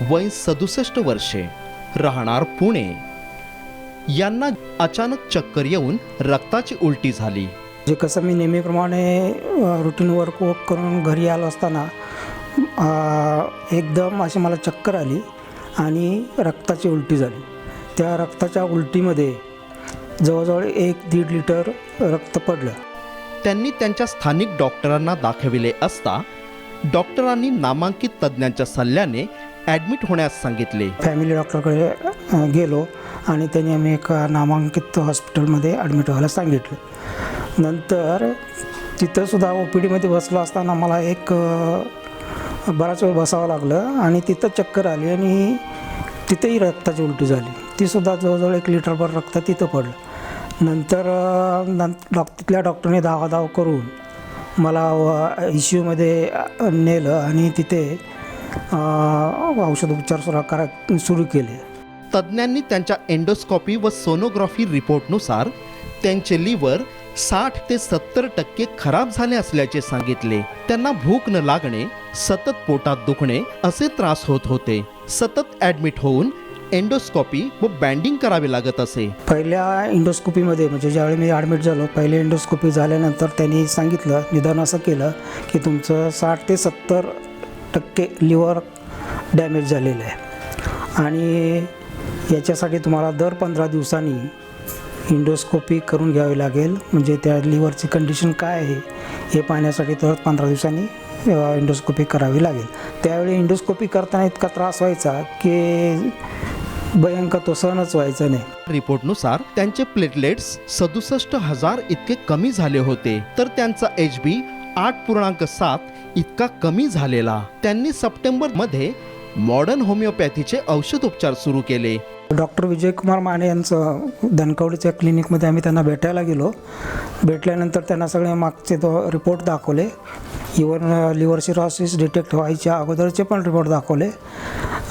वय 67 वर्षे, राहणार पुणे, यांना अचानक चक्कर येऊन रक्ताची उलटी झाली. जे कसं मी नेहमीप्रमाणे रुटीन वर्क करून घरी आलो असताना एकदम अशी मला चक्कर आली आणि रक्ताची उलटी झाली. त्या रक्ताच्या उलटीमध्ये जवळजवळ 1-1.5 लिटर रक्त पडलं. त्यांनी त्यांच्या स्थानिक डॉक्टरांना दाखविले असता डॉक्टरांनी नामांकित तज्ज्ञांच्या सल्ल्याने ॲडमिट होण्यास सांगितले. फॅमिली डॉक्टरकडे गेलो आणि त्यांनी आम्ही एका नामांकित हॉस्पिटलमध्ये ॲडमिट व्हायला सांगितलं. नंतर तिथंसुद्धा OPDमध्ये बसलो असताना मला बराच वेळ बसावं लागलं आणि तिथं चक्कर आली आणि तिथेही रक्ताची उलटी झाली. तीसुद्धा जवळजवळ 1 लिटरभर रक्त तिथं पडलं. नंतर तिथल्या डॉक्टरने धावाधाव करून मला ICUमध्ये नेलं आणि तिथे औषधोपचार सुरू केले. तज्ज्ञांनी त्यांच्या एंडोस्कॉपी व सोनोग्राफी रिपोर्टनुसार त्यांचे लिव्हर 60 ते 70% खराब झाले असल्याचे सांगितले. त्यांना भूक न लागणे, सतत पोटात दुखणे असे त्रास होत होते. सतत ॲडमिट होऊन एंडोस्कॉपी व बँडिंग करावे लागत असे. पहिल्या एंडोस्कोपीमध्ये म्हणजे ज्यावेळी मी ॲडमिट झालो, पहिली एंडोस्कोपी झाल्यानंतर त्यांनी सांगितलं, निदान असं केलं की तुमचं 60 ते 70% लिव्हर डॅमेज झालेलं आहे आणि याच्यासाठी तुम्हाला दर 15 दिवसांनी एंडोस्कोपी करून घ्यावी लागेल. म्हणजे त्या लिव्हरची कंडिशन काय आहे हे पाहण्यासाठी दर 15 दिवसांनी एंडोस्कोपी करावी लागेल. त्यावेळी एंडोस्कोपी करताना इतका त्रास व्हायचा की भयंकर तो सहनच व्हायचं नाही. रिपोर्टनुसार त्यांचे प्लेटलेट्स 67,000 इतके कमी झाले होते, तर त्यांचा HB 8.7 इतका कमी झालेला. त्यांनी सप्टेंबरमध्ये मॉडर्न होमिओपॅथीचे औषधोपचार सुरू केले. डॉक्टर विजयकुमार माने यांचं धनकवडीच्या क्लिनिकमध्ये आम्ही त्यांना भेटायला गेलो. भेटल्यानंतर त्यांना सगळे मागचे रिपोर्ट दाखवले. इवन लिव्हर सिरोसिस डिटेक्ट व्हायच्या अगोदरचे पण रिपोर्ट दाखवले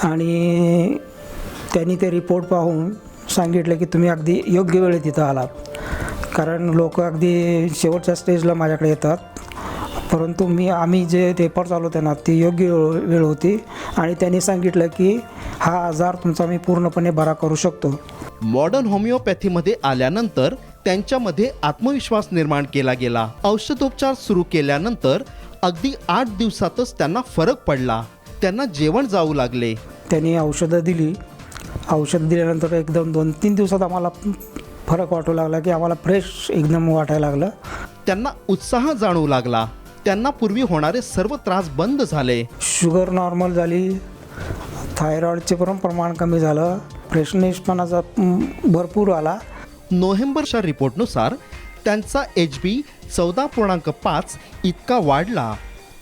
आणि त्यांनी ते रिपोर्ट पाहून सांगितलं की तुम्ही अगदी योग्य वेळेत तिथं आलात. कारण लोक अगदी शेवटच्या स्टेजला माझ्याकडे येतात, परंतु आम्ही जे पेपर चालवतो ना ती योग्य वेळ होती आणि त्यांनी सांगितलं की हा आजार तुमचा मी पूर्णपणे बरा करू शकतो. मॉडर्न होमिओपॅथीमध्ये आल्यानंतर त्यांच्यामध्ये आत्मविश्वास निर्माण केला गेला. औषधोपचार सुरू केल्यानंतर अगदी 8 दिवसातच त्यांना फरक पडला. त्यांना जेवण जाऊ लागले. त्यांनी औषधं दिली. औषध दिल्यानंतर एकदम 2-3 दिवसात आम्हाला फरक वाटू लागला की आम्हाला फ्रेश एकदम वाटायला लागलं. त्यांना उत्साह जाणवू लागला. त्यांना पूर्वी होणारे सर्व त्रास बंद झाले. शुगर नॉर्मल झाली, थायरॉईडचे पण प्रमाण कमी झालं, फ्रेशनेसपणाचा भरपूर आला. नोव्हेंबरच्या रिपोर्टनुसार त्यांचा HB 14.5 इतका वाढला,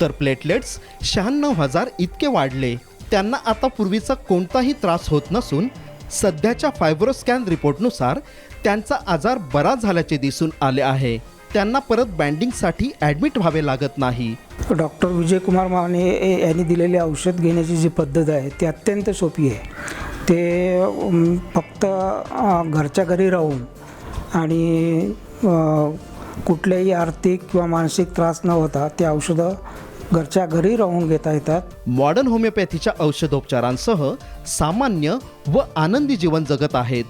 तर प्लेटलेट्स 96,000 इतके वाढले. त्यांना आता पूर्वीचा कोणताही त्रास होत नसून सध्याच्या फायब्रोस्कॅन रिपोर्टनुसार त्यांचा आजार बरा झाल्याचे दिसून आले आहे. त्यांना परत बँडिंगसाठी ॲडमिट व्हावे लागत नाही. डॉक्टर विजयकुमार माने यांनी दिलेले औषध घेण्याची जी पद्धत आहे ती अत्यंत सोपी आहे. ते फक्त घरच्या घरी राहून आणि कुठल्याही आर्थिक किंवा मानसिक त्रास न होता ते औषधं घरच्या घरी राहून घेता येतात. मॉडर्न होमिओपॅथीच्या औषधोपचारांसह सामान्य व आनंदी जीवन जगत आहेत.